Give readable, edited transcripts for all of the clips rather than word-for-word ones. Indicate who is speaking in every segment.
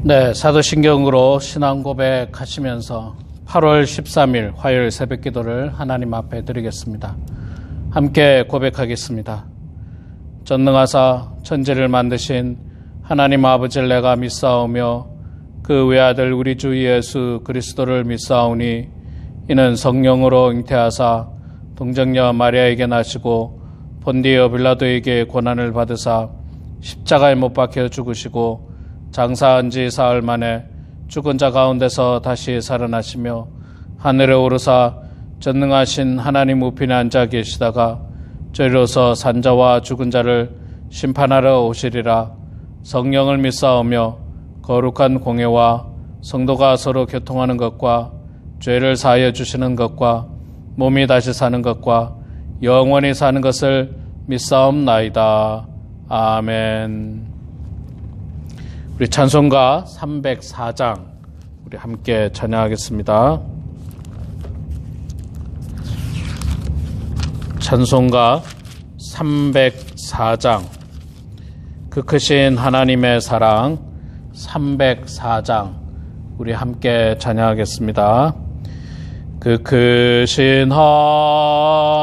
Speaker 1: 네, 사도신경으로 신앙 고백하시면서 8월 13일 화요일 새벽 기도를 하나님 앞에 드리겠습니다. 함께 고백하겠습니다. 전능하사 천지를 만드신 하나님 아버지를 내가 믿사오며 그 외아들 우리 주 예수 그리스도를 믿사오니 이는 성령으로 잉태하사 동정녀 마리아에게 나시고 본디오 빌라도에게 고난을 받으사 십자가에 못 박혀 죽으시고 장사한 지 사흘 만에 죽은 자 가운데서 다시 살아나시며 하늘에 오르사 전능하신 하나님 우편에 앉아 계시다가 저리로서 산자와 죽은 자를 심판하러 오시리라. 성령을 믿사오며 거룩한 공예와 성도가 서로 교통하는 것과 죄를 사하여 주시는 것과 몸이 다시 사는 것과 영원히 사는 것을 믿사옵나이다. 아멘. 우리 찬송가 304장 우리 함께 찬양하겠습니다. 찬송가 304장 그 크신 하나님의 사랑 304장 우리 함께 찬양하겠습니다. 그 크신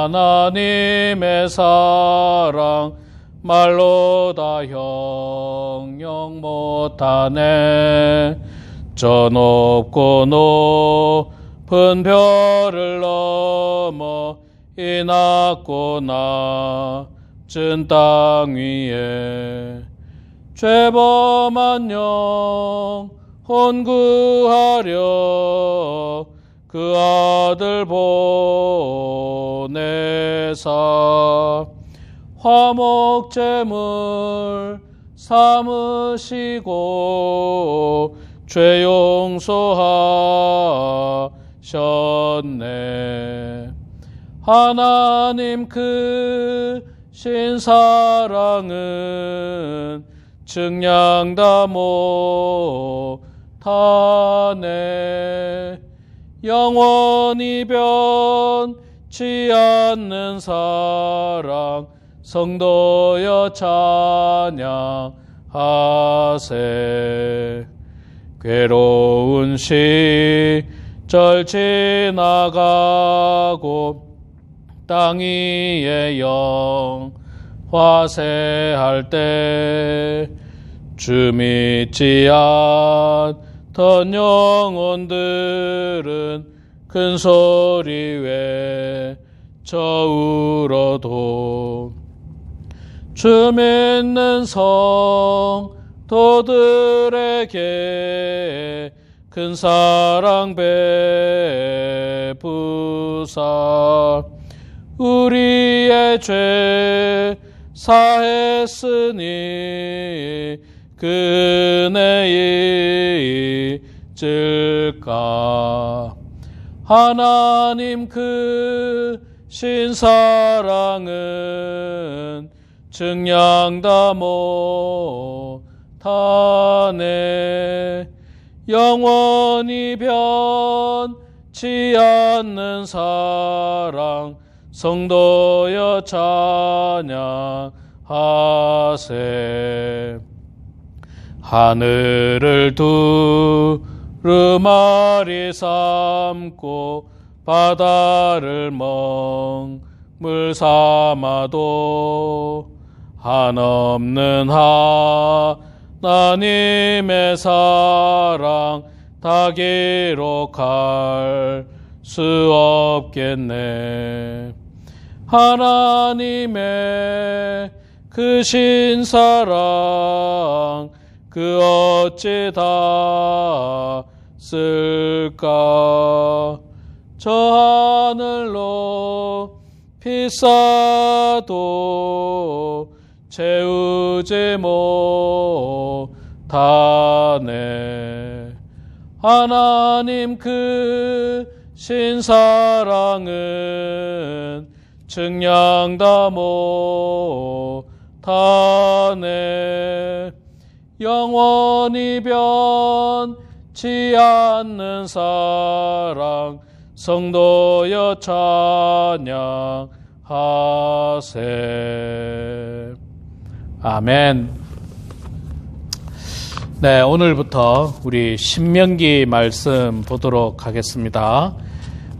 Speaker 1: 하나님의 사랑 말로 다 형용 못하네. 저 높고 높은 별을 넘어 이 낮고 낮은 땅 위에 죄범한 영혼 구하려 그 아들 보내사 화목제물 삼으시고 죄 용서하셨네. 하나님 크신 사랑은 증량 못하네. 영원히 변치 않는 사랑 성도여 찬양하세. 괴로운 시절 지나가고 땅 위에 영화세할 때 주 믿지 않던 영혼들은 큰 소리 외쳐 울어도 주 믿는 성도들에게 큰 사랑 베푸사 우리의 죄 사했으니 그 은혜 잊을까. 하나님 크신 사랑은 증량 다 못하네. 영원히 변치 않는 사랑 성도여 찬양하세. 하늘을 두루마리 삼고 바다를 먹물 삼아도 한없는 하나님의 사랑 다 기록할 수 없겠네. 하나님의 크신 사랑 그 어찌 다 쓸까. 저 하늘로 비싸도 채우지 못하네. 하나님 크신 사랑은 증량 다 못하네. 영원히 변치 않는 사랑 성도여 찬양하세. 아멘. 네, 오늘부터 우리 신명기 말씀 보도록 하겠습니다.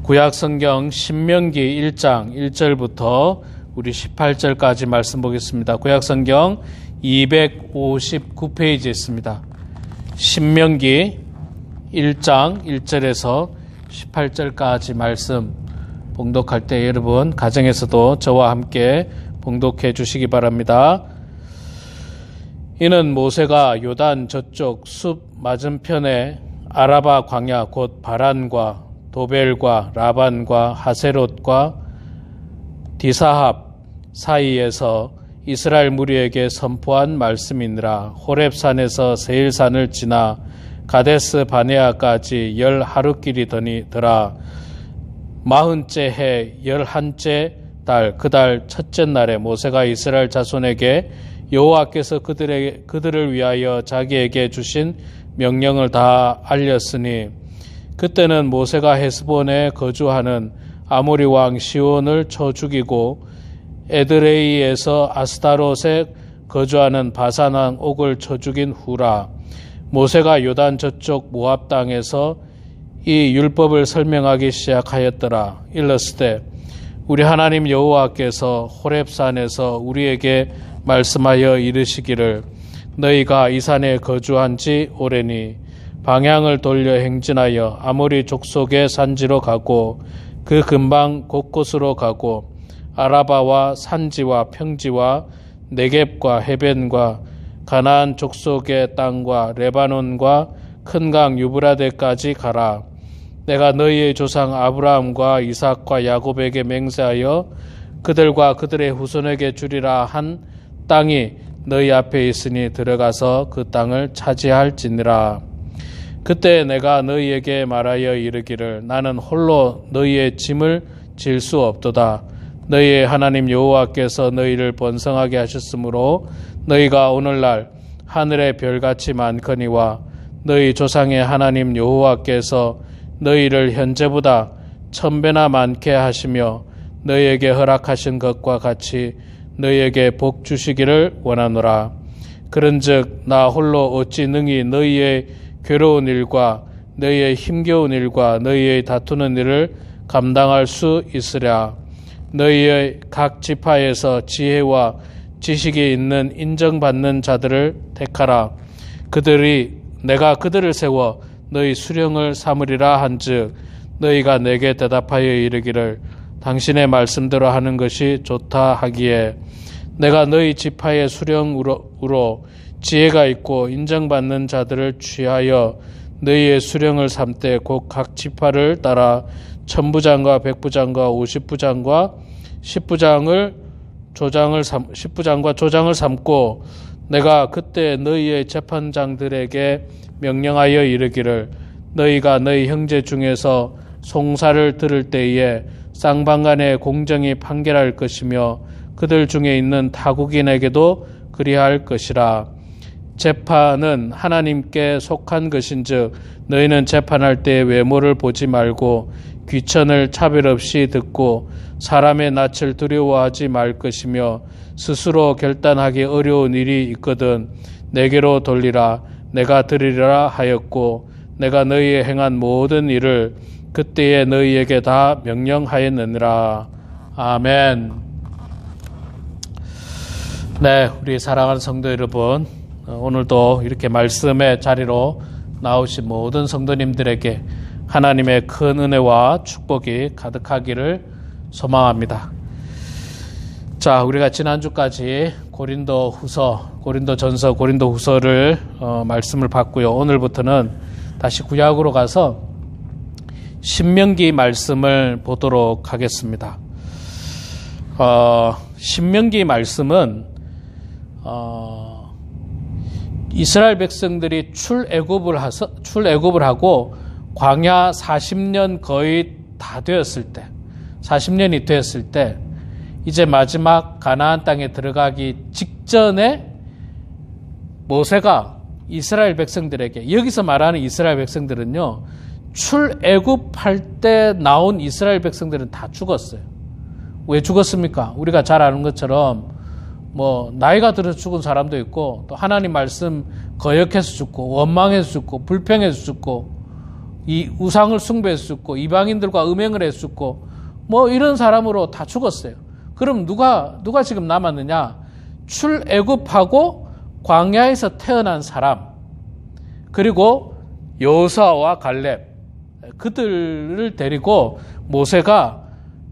Speaker 1: 구약성경 신명기 1장 1절부터 우리 18절까지 말씀 보겠습니다. 구약성경 259페이지에 있습니다. 신명기 1장 1절에서 18절까지 말씀 봉독할 때 여러분 가정에서도 저와 함께 봉독해 주시기 바랍니다. 이는 모세가 요단 저쪽 숲 맞은편에 아라바 광야 곧 바란과 도벨과 라반과 하세롯과 디사합 사이에서 이스라엘 무리에게 선포한 말씀이니라. 호렙산에서 세일산을 지나 가데스 바네아까지 10하루길이 더라. 40째 해 11째 달 그 달 첫째 날에 모세가 이스라엘 자손에게 여호와께서 그들을 위하여 자기에게 주신 명령을 다 알렸으니 그때는 모세가 헤스본에 거주하는 아모리 왕 시온을 쳐 죽이고 에드레이에서 아스타롯에 거주하는 바산 왕 옥을 쳐 죽인 후라. 모세가 요단 저쪽 모압 땅에서 이 율법을 설명하기 시작하였더라. 일렀을 우리 하나님 여호와께서 호렙산에서 우리에게 말씀하여 이르시기를 너희가 이 산에 거주한 지 오래니 방향을 돌려 행진하여 아모리 족속의 산지로 가고 그 근방 곳곳으로 가고 아라바와 산지와 평지와 네겝과 해변과 가나안 족속의 땅과 레바논과 큰 강 유브라데까지 가라. 내가 너희의 조상 아브라함과 이삭과 야곱에게 맹세하여 그들과 그들의 후손에게 주리라 한 땅이 너희 앞에 있으니 들어가서 그 땅을 차지할지니라. 그때 내가 너희에게 말하여 이르기를 나는 홀로 너희의 짐을 질 수 없도다. 너희의 하나님 여호와께서 너희를 번성하게 하셨으므로 너희가 오늘날 하늘의 별같이 많거니와 너희 조상의 하나님 여호와께서 너희를 현재보다 1000배나 많게 하시며 너희에게 허락하신 것과 같이 너희에게 복 주시기를 원하노라. 그런즉 나 홀로 어찌 능히 너희의 괴로운 일과 너희의 힘겨운 일과 너희의 다투는 일을 감당할 수 있으랴. 너희의 각 지파에서 지혜와 지식이 있는 인정받는 자들을 택하라. 내가 그들을 세워 너희 수령을 삼으리라 한즉 너희가 내게 대답하여 이르기를 당신의 말씀대로 하는 것이 좋다 하기에 내가 너희 지파의 수령으로 지혜가 있고 인정받는 자들을 취하여 너희의 수령을 삼되 곧 각 지파를 따라 1000부장과 100부장과 50부장과 10부장과 조장을 삼고 내가 그때 너희의 재판장들에게 명령하여 이르기를 너희가 너희 형제 중에서 송사를 들을 때에 쌍방간에 공정히 판결할 것이며 그들 중에 있는 타국인에게도 그리할 것이라. 재판은 하나님께 속한 것인즉 너희는 재판할 때 외모를 보지 말고 귀천을 차별 없이 듣고 사람의 낯을 두려워하지 말 것이며 스스로 결단하기 어려운 일이 있거든 내게로 돌리라. 내가 들으리라 하였고 내가 너희의 행한 모든 일을 그때에 너희에게 다 명령하였느니라. 아멘. 네, 우리 사랑하는 성도 여러분, 오늘도 이렇게 말씀의 자리로 나오신 모든 성도님들에게 하나님의 큰 은혜와 축복이 가득하기를 소망합니다. 자, 우리가 지난주까지 고린도전서, 고린도후서를 말씀을 봤고요. 오늘부터는 다시 구약으로 가서 신명기 말씀을 보도록 하겠습니다. 신명기 말씀은 이스라엘 백성들이 출애굽을 하고 광야 40년 거의 다 되었을 때, 40년이 되었을 때 이제 마지막 가나안 땅에 들어가기 직전에 모세가 이스라엘 백성들에게, 여기서 말하는 이스라엘 백성들은요, 출애굽할 때 나온 이스라엘 백성들은 다 죽었어요. 왜 죽었습니까? 우리가 잘 아는 것처럼 뭐 나이가 들어서 죽은 사람도 있고, 또 하나님 말씀 거역해서 죽고, 원망해서 죽고, 불평해서 죽고, 이 우상을 숭배해서 죽고, 이방인들과 음행을 해서 죽고, 뭐 이런 사람으로 다 죽었어요. 그럼 누가 지금 남았느냐? 출애굽하고 광야에서 태어난 사람, 그리고 여호수아와 갈렙, 그들을 데리고 모세가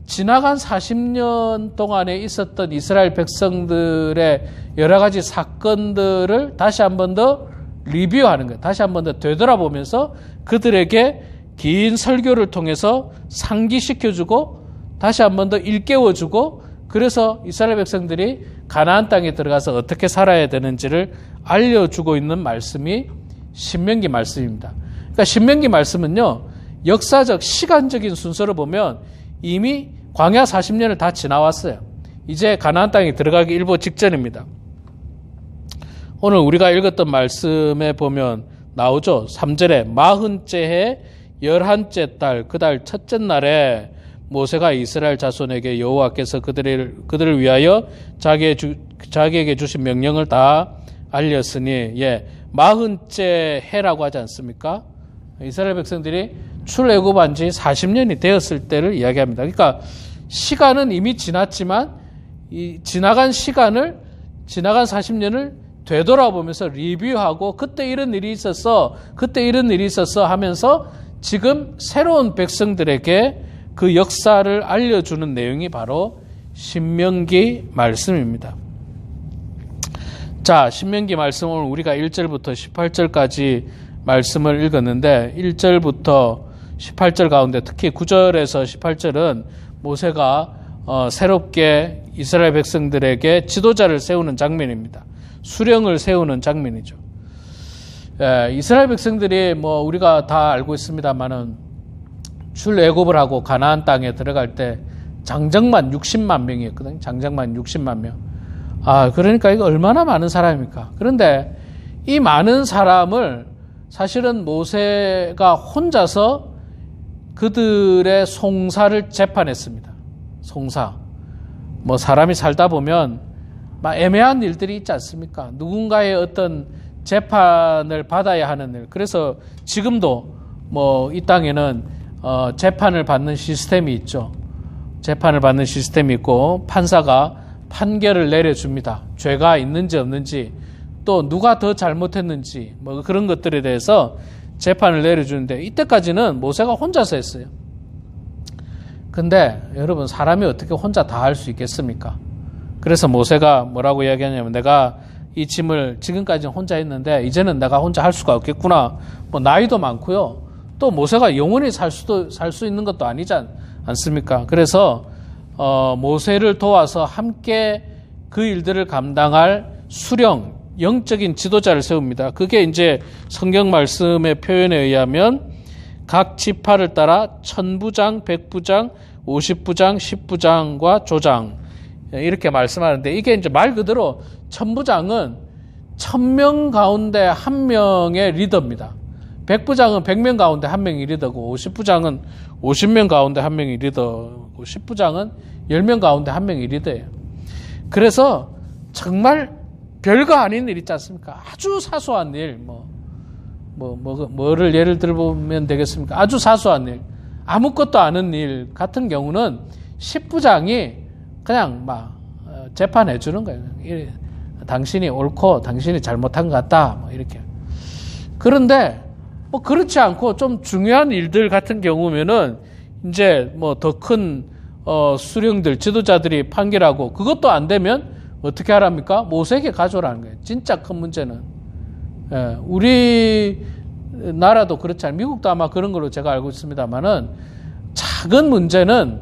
Speaker 1: 지나간 40년 동안에 있었던 이스라엘 백성들의 여러 가지 사건들을 다시 한 번 더 리뷰하는 거예요. 다시 한 번 더 되돌아보면서 그들에게 긴 설교를 통해서 상기시켜주고 다시 한 번 더 일깨워주고, 그래서 이스라엘 백성들이 가나안 땅에 들어가서 어떻게 살아야 되는지를 알려주고 있는 말씀이 신명기 말씀입니다. 그러니까 신명기 말씀은요, 역사적 시간적인 순서로 보면 이미 광야 40년을 다 지나왔어요. 이제 가나안 땅에 들어가기 일보 직전입니다. 오늘 우리가 읽었던 말씀에 보면 나오죠. 3절에 40째 해 11째 달 그 달 첫째 날에 모세가 이스라엘 자손에게 여호와께서 그들을 위하여 자기에게 주신 명령을 다 알렸으니, 40째 해라고 하지 않습니까? 이스라엘 백성들이 출애굽한 지 40년이 되었을 때를 이야기합니다. 그러니까 시간은 이미 지났지만 이 지나간 40년을 되돌아보면서 리뷰하고 그때 이런 일이 있었어 하면서 지금 새로운 백성들에게 그 역사를 알려주는 내용이 바로 신명기 말씀입니다. 자, 신명기 말씀 오늘 우리가 1절부터 18절까지 말씀을 읽었는데 1절부터 18절 가운데 특히 9절에서 18절은 모세가 새롭게 이스라엘 백성들에게 지도자를 세우는 장면입니다. 수령을 세우는 장면이죠. 이스라엘 백성들이 뭐 우리가 다 알고 있습니다만은 출애굽을 하고 가나안 땅에 들어갈 때 장정만 60만 명이었거든요. 장정만 60만 명. 그러니까 이거 얼마나 많은 사람입니까? 그런데 이 많은 사람을 사실은 모세가 혼자서 그들의 송사를 재판했습니다. 송사. 뭐 사람이 살다 보면 막 애매한 일들이 있지 않습니까? 누군가의 어떤 재판을 받아야 하는 일. 그래서 지금도 뭐 이 땅에는 재판을 받는 시스템이 있죠. 재판을 받는 시스템이 있고 판사가 판결을 내려줍니다. 죄가 있는지 없는지, 또 누가 더 잘못했는지, 뭐 그런 것들에 대해서 재판을 내려주는데 이때까지는 모세가 혼자서 했어요. 근데 여러분, 사람이 어떻게 혼자 다 할 수 있겠습니까? 그래서 모세가 뭐라고 이야기하냐면, 내가 이 짐을 지금까지는 혼자 했는데 이제는 내가 혼자 할 수가 없겠구나. 뭐 나이도 많고요. 또 모세가 영원히 살 수 있는 것도 아니지 않습니까? 그래서 모세를 도와서 함께 그 일들을 감당할 수령, 영적인 지도자를 세웁니다. 그게 이제 성경 말씀의 표현에 의하면 각 지파를 따라 1000부장, 100부장, 50부장, 10부장과 조장, 이렇게 말씀하는데, 이게 이제 말 그대로 1000부장은 1000명 가운데 1명의 리더입니다. 100부장은 100명 가운데 1명이 리더고, 50부장은 50명 가운데 1명이 리더고, 10부장은 10명 가운데 1명이 리더예요. 그래서 정말 별거 아닌 일 있지 않습니까? 아주 사소한 일, 뭐를 예를 들어보면 되겠습니까? 아주 사소한 일, 아무것도 아는 일 같은 경우는 10부장이 그냥 막 재판해 주는 거예요. 당신이 옳고 당신이 잘못한 것 같다, 뭐 이렇게. 그런데 뭐 그렇지 않고 좀 중요한 일들 같은 경우면은 이제 뭐 더 큰 수령들, 지도자들이 판결하고, 그것도 안 되면 어떻게 하랍니까? 모세에게 가져오라는 거예요. 진짜 큰 문제는. 우리 나라도 그렇지 않아요. 미국도 아마 그런 걸로 제가 알고 있습니다만은, 작은 문제는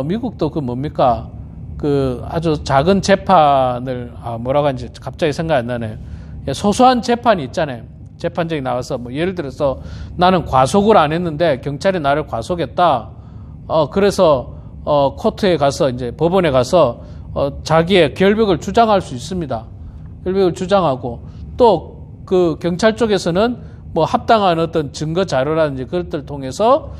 Speaker 1: 미국도 그 뭡니까? 그 아주 작은 재판을 뭐라고 하는지 갑자기 생각이 안 나네요. 소소한 재판이 있잖아요. 재판장이 나와서 뭐 예를 들어서 나는 과속을 안 했는데 경찰이 나를 과속했다. 그래서 코트에 가서, 이제 법원에 가서 자기의 결백을 주장할 수 있습니다. 결백을 주장하고, 또 그 경찰 쪽에서는 뭐 합당한 어떤 증거 자료라든지 그것들을 통해서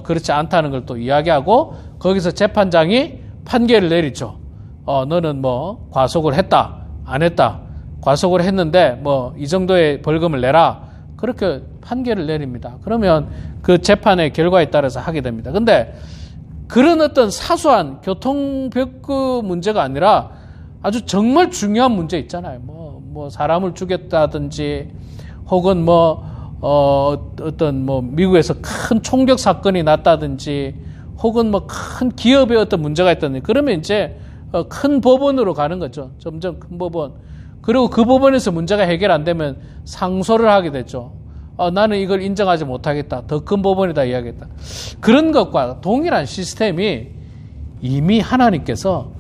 Speaker 1: 그렇지 않다는 걸 또 이야기하고, 거기서 재판장이 판결을 내리죠. 너는 뭐 과속을 했다, 안 했다, 과속을 했는데 뭐 이 정도의 벌금을 내라. 그렇게 판결을 내립니다. 그러면 그 재판의 결과에 따라서 하게 됩니다. 근데 그런 어떤 사소한 교통법규 문제가 아니라 아주 정말 중요한 문제 있잖아요. 뭐 사람을 죽였다든지 혹은 어떤 미국에서 큰 총격 사건이 났다든지 혹은 큰 기업에 어떤 문제가 있다든지 그러면 이제 큰 법원으로 가는 거죠. 점점 큰 법원. 그리고 그 법원에서 문제가 해결 안 되면 상소를 하게 되죠. 나는 이걸 인정하지 못하겠다. 더 큰 법원에다 이야기했다. 그런 것과 동일한 시스템이 이미 하나님께서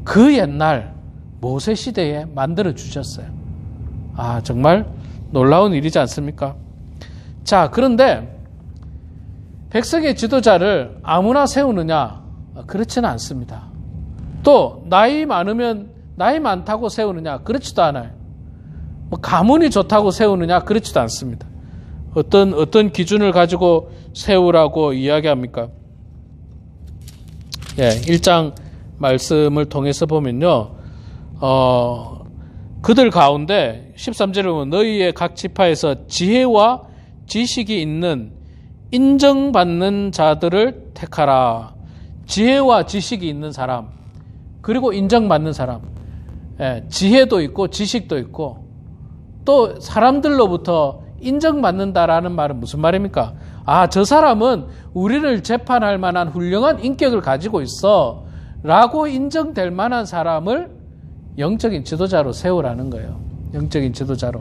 Speaker 1: 그 옛날 모세 시대에 만들어 주셨어요. 정말 놀라운 일이지 않습니까? 자, 그런데 백성의 지도자를 아무나 세우느냐? 그렇지는 않습니다. 또 나이 많다고 세우느냐? 그렇지도 않아요. 가문이 좋다고 세우느냐? 그렇지도 않습니다. 어떤 기준을 가지고 세우라고 이야기합니까? 1장 말씀을 통해서 보면요. 그들 가운데 13절에 보면 너희의 각 지파에서 지혜와 지식이 있는 인정받는 자들을 택하라. 지혜와 지식이 있는 사람, 그리고 인정받는 사람. 지혜도 있고 지식도 있고 또 사람들로부터 인정받는다라는 말은 무슨 말입니까? 저 사람은 우리를 재판할 만한 훌륭한 인격을 가지고 있어 라고 인정될 만한 사람을 영적인 지도자로 세우라는 거예요. 영적인 지도자로.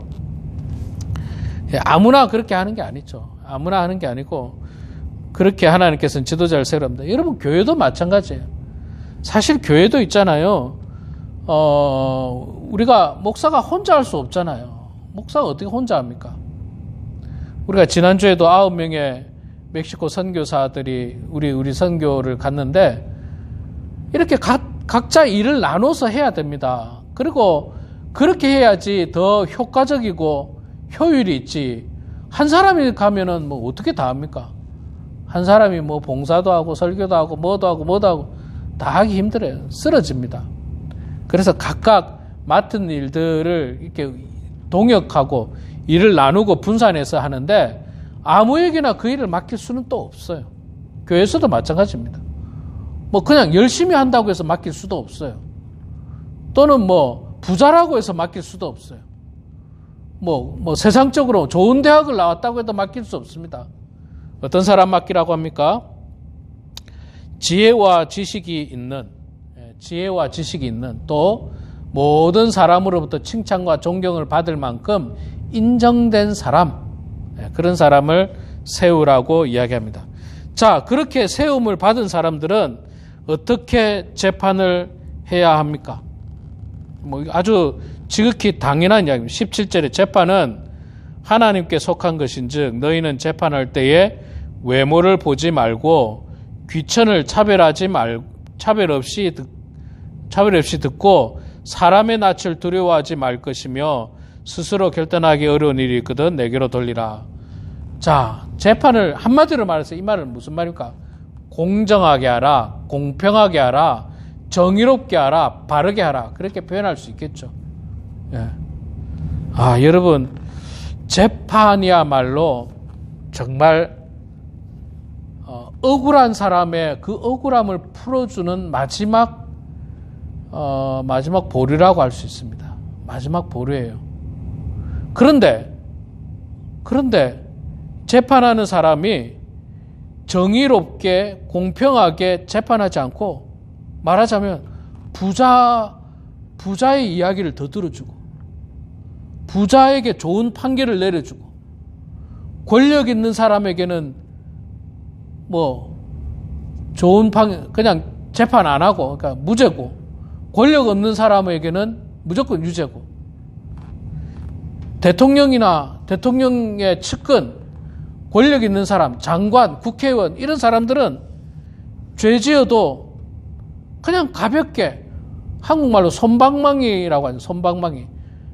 Speaker 1: 아무나 그렇게 하는 게 아니죠. 아무나 하는 게 아니고 그렇게 하나님께서는 지도자를 세우랍니다. 여러분, 교회도 마찬가지예요. 사실 교회도 있잖아요. 우리가 목사가 혼자 할 수 없잖아요. 목사가 어떻게 혼자 합니까? 우리가 지난주에도 9명의 멕시코 선교사들이 우리 선교를 갔는데 이렇게 각자 일을 나눠서 해야 됩니다. 그리고 그렇게 해야지 더 효과적이고 효율이 있지. 한 사람이 가면은 어떻게 다 합니까? 한 사람이 봉사도 하고 설교도 하고 뭐도 하고 다 하기 힘들어요. 쓰러집니다. 그래서 각각 맡은 일들을 이렇게 동역하고 일을 나누고 분산해서 하는데 아무에게나 그 일을 맡길 수는 또 없어요. 교회에서도 마찬가지입니다. 그냥 열심히 한다고 해서 맡길 수도 없어요. 또는 부자라고 해서 맡길 수도 없어요. 세상적으로 좋은 대학을 나왔다고 해도 맡길 수 없습니다. 어떤 사람 맡기라고 합니까? 지혜와 지식이 있는 또 모든 사람으로부터 칭찬과 존경을 받을 만큼 인정된 사람, 그런 사람을 세우라고 이야기합니다. 자, 그렇게 세움을 받은 사람들은 어떻게 재판을 해야 합니까? 아주 지극히 당연한 이야기입니다. 17절에 재판은 하나님께 속한 것인즉 너희는 재판할 때에 외모를 보지 말고 귀천을 차별 없이 듣고 사람의 낯을 두려워하지 말 것이며 스스로 결단하기 어려운 일이 있거든 내게로 돌리라. 자, 재판을 한마디로 말해서 이 말은 무슨 말입니까? 공정하게 하라, 공평하게 하라, 정의롭게 하라, 바르게 하라. 그렇게 표현할 수 있겠죠. 여러분, 재판이야말로 정말 억울한 사람의 그 억울함을 풀어주는 마지막 보류라고 할 수 있습니다. 마지막 보류예요. 그런데 재판하는 사람이 정의롭게 공평하게 재판하지 않고 말하자면 부자의 이야기를 더 들어주고 부자에게 좋은 판결을 내려주고 권력 있는 사람에게는 좋은 그냥 재판 안 하고 그러니까 무죄고 권력 없는 사람에게는 무조건 유죄고 대통령의 측근 권력 있는 사람, 장관, 국회의원 이런 사람들은 죄 지어도 그냥 가볍게 한국말로 솜방망이라고 하죠.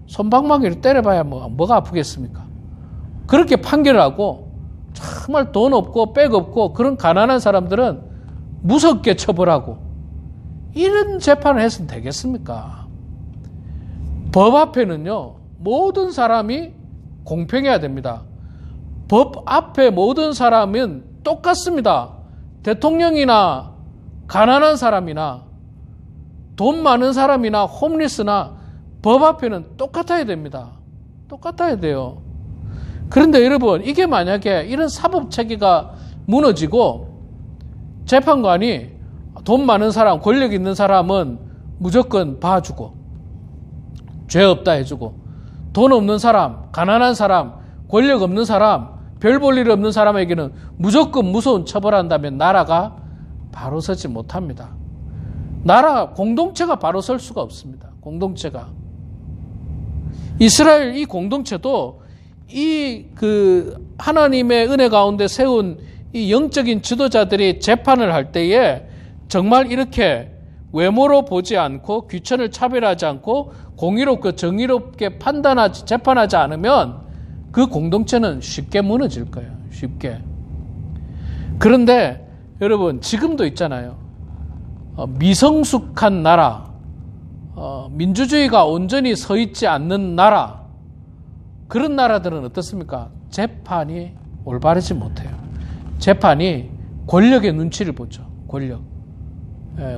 Speaker 1: 솜방망이를 때려봐야 뭐가 아프겠습니까? 그렇게 판결을 하고 정말 돈 없고 백 없고 그런 가난한 사람들은 무섭게 처벌하고 이런 재판을 해서는 되겠습니까? 법 앞에는요, 모든 사람이 공평해야 됩니다. 법 앞에 모든 사람은 똑같습니다. 대통령이나 가난한 사람이나 돈 많은 사람이나 홈리스나 법 앞에는 똑같아야 됩니다. 똑같아야 돼요. 그런데 여러분, 이게 만약에 이런 사법 체계가 무너지고 재판관이 돈 많은 사람, 권력 있는 사람은 무조건 봐주고 죄 없다 해주고, 돈 없는 사람, 가난한 사람, 권력 없는 사람, 별 볼 일 없는 사람에게는 무조건 무서운 처벌한다면 나라가 바로 서지 못합니다. 나라 공동체가 바로 설 수가 없습니다. 공동체가. 이스라엘 이 공동체도 이 하나님의 은혜 가운데 세운 이 영적인 지도자들이 재판을 할 때에 정말 이렇게 외모로 보지 않고 귀천을 차별하지 않고 공의롭고 정의롭게 재판하지 않으면 그 공동체는 쉽게 무너질 거예요. 쉽게. 그런데 여러분, 지금도 있잖아요. 미성숙한 나라, 민주주의가 온전히 서 있지 않는 나라, 그런 나라들은 어떻습니까? 재판이 올바르지 못해요. 재판이 권력의 눈치를 보죠.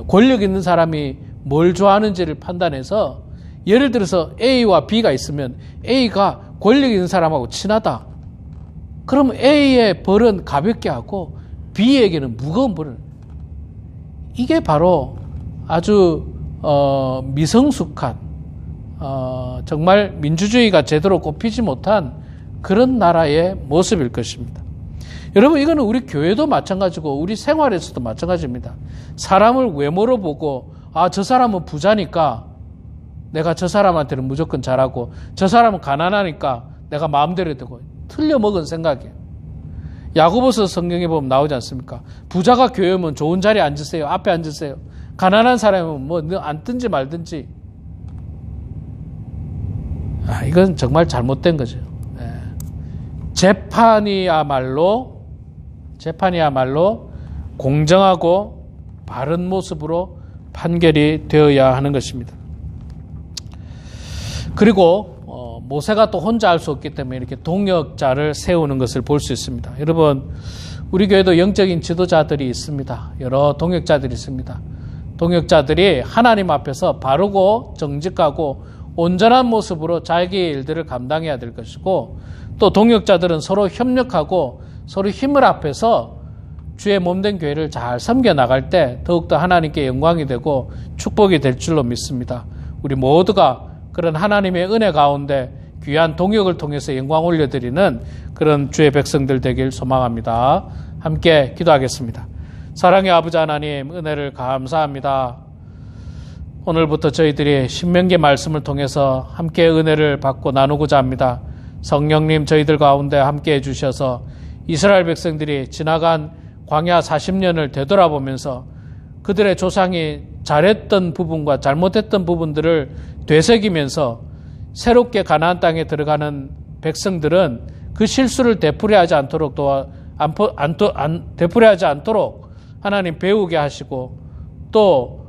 Speaker 1: 권력 있는 사람이 뭘 좋아하는지를 판단해서, 예를 들어서 A와 B가 있으면 A가 권력 있는 사람하고 친하다. 그럼 A의 벌은 가볍게 하고 B에게는 무거운 벌을. 이게 바로 아주 미성숙한, 정말 민주주의가 제대로 꼽히지 못한 그런 나라의 모습일 것입니다. 여러분, 이거는 우리 교회도 마찬가지고 우리 생활에서도 마찬가지입니다. 사람을 외모로 보고, 저 사람은 부자니까 내가 저 사람한테는 무조건 잘하고, 저 사람은 가난하니까 내가 마음대로 되고, 틀려먹은 생각이에요. 야고보서 성경에 보면 나오지 않습니까? 부자가 교회 오면 좋은 자리에 앉으세요. 앞에 앉으세요. 가난한 사람은 뭐 앉든지 말든지. 이건 정말 잘못된 거죠. 재판이야말로 공정하고 바른 모습으로 판결이 되어야 하는 것입니다. 그리고 모세가 또 혼자 할 수 없기 때문에 이렇게 동역자를 세우는 것을 볼 수 있습니다. 여러분, 우리 교회도 영적인 지도자들이 있습니다. 여러 동역자들이 있습니다. 동역자들이 하나님 앞에서 바르고 정직하고 온전한 모습으로 자기의 일들을 감당해야 될 것이고, 또 동역자들은 서로 협력하고 서로 힘을 합해서 주의 몸된 교회를 잘 섬겨 나갈 때 더욱더 하나님께 영광이 되고 축복이 될 줄로 믿습니다. 우리 모두가 그런 하나님의 은혜 가운데 귀한 동역을 통해서 영광 올려드리는 그런 주의 백성들 되길 소망합니다. 함께 기도하겠습니다. 사랑의 아버지 하나님, 은혜를 감사합니다. 오늘부터 저희들이 신명기 말씀을 통해서 함께 은혜를 받고 나누고자 합니다. 성령님, 저희들 가운데 함께 해주셔서 이스라엘 백성들이 지나간 광야 40년을 되돌아보면서 그들의 조상이 잘했던 부분과 잘못했던 부분들을 되새기면서 새롭게 가나안 땅에 들어가는 백성들은 그 실수를 되풀이하지 않도록 되풀이하지 않도록 하나님 배우게 하시고, 또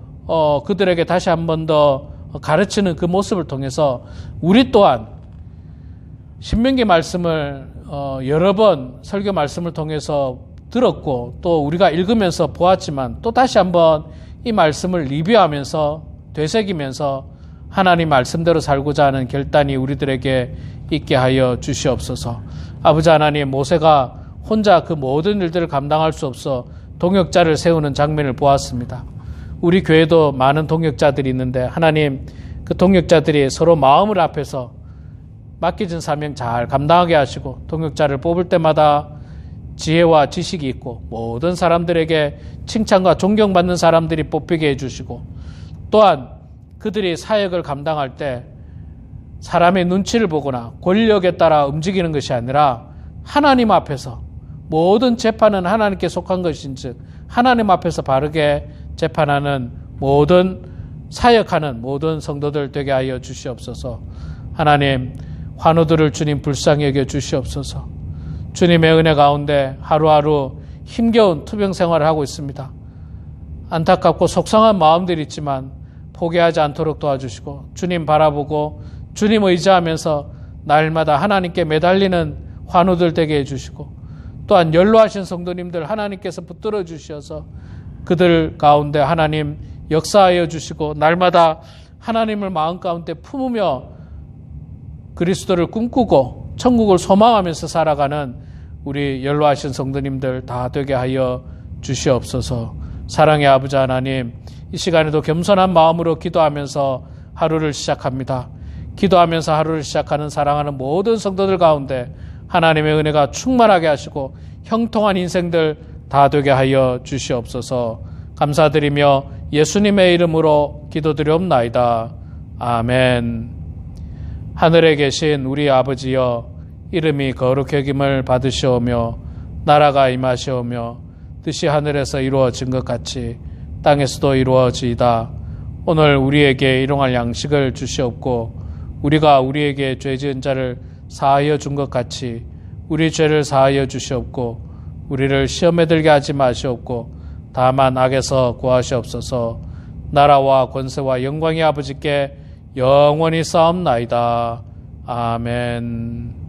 Speaker 1: 그들에게 다시 한 번 더 가르치는 그 모습을 통해서 우리 또한 신명기 말씀을 여러 번 설교 말씀을 통해서 들었고, 또 우리가 읽으면서 보았지만 또 다시 한번 이 말씀을 리뷰하면서 되새기면서 하나님 말씀대로 살고자 하는 결단이 우리들에게 있게 하여 주시옵소서. 아버지 하나님, 모세가 혼자 그 모든 일들을 감당할 수 없어 동역자를 세우는 장면을 보았습니다. 우리 교회도 많은 동역자들이 있는데 하나님, 그 동역자들이 서로 마음을 합해서 맡겨진 사명 잘 감당하게 하시고, 동역자를 뽑을 때마다 지혜와 지식이 있고 모든 사람들에게 칭찬과 존경받는 사람들이 뽑히게 해주시고, 또한 그들이 사역을 감당할 때 사람의 눈치를 보거나 권력에 따라 움직이는 것이 아니라 하나님 앞에서 모든 재판은 하나님께 속한 것인즉 하나님 앞에서 바르게 재판하는 모든 사역하는 모든 성도들 되게 하여 주시옵소서. 하나님, 환우들을 주님 불쌍히 여겨 주시옵소서. 주님의 은혜 가운데 하루하루 힘겨운 투병 생활을 하고 있습니다. 안타깝고 속상한 마음들이 있지만 포기하지 않도록 도와주시고 주님 바라보고 주님 의지하면서 날마다 하나님께 매달리는 환우들 되게 해주시고 또한 연로하신 성도님들 하나님께서 붙들어 주셔서 그들 가운데 하나님 역사하여 주시고 날마다 하나님을 마음 가운데 품으며 그리스도를 꿈꾸고 천국을 소망하면서 살아가는 우리 연로하신 성도님들 다 되게 하여 주시옵소서. 사랑의 아버지 하나님, 이 시간에도 겸손한 마음으로 기도하면서 하루를 시작합니다. 기도하면서 하루를 시작하는 사랑하는 모든 성도들 가운데 하나님의 은혜가 충만하게 하시고 형통한 인생들 다 되게 하여 주시옵소서. 감사드리며 예수님의 이름으로 기도드리옵나이다. 아멘. 하늘에 계신 우리 아버지여, 이름이 거룩히 여김을 받으시오며 나라가 임하시오며 뜻이 하늘에서 이루어진 것 같이 땅에서도 이루어지이다. 오늘 우리에게 일용할 양식을 주시옵고 우리가 우리에게 죄 지은 자를 사하여 준 것 같이 우리 죄를 사하여 주시옵고 우리를 시험에 들게 하지 마시옵고 다만 악에서 구하시옵소서. 나라와 권세와 영광이 아버지께 영원히 쌓옵나이다. 아멘.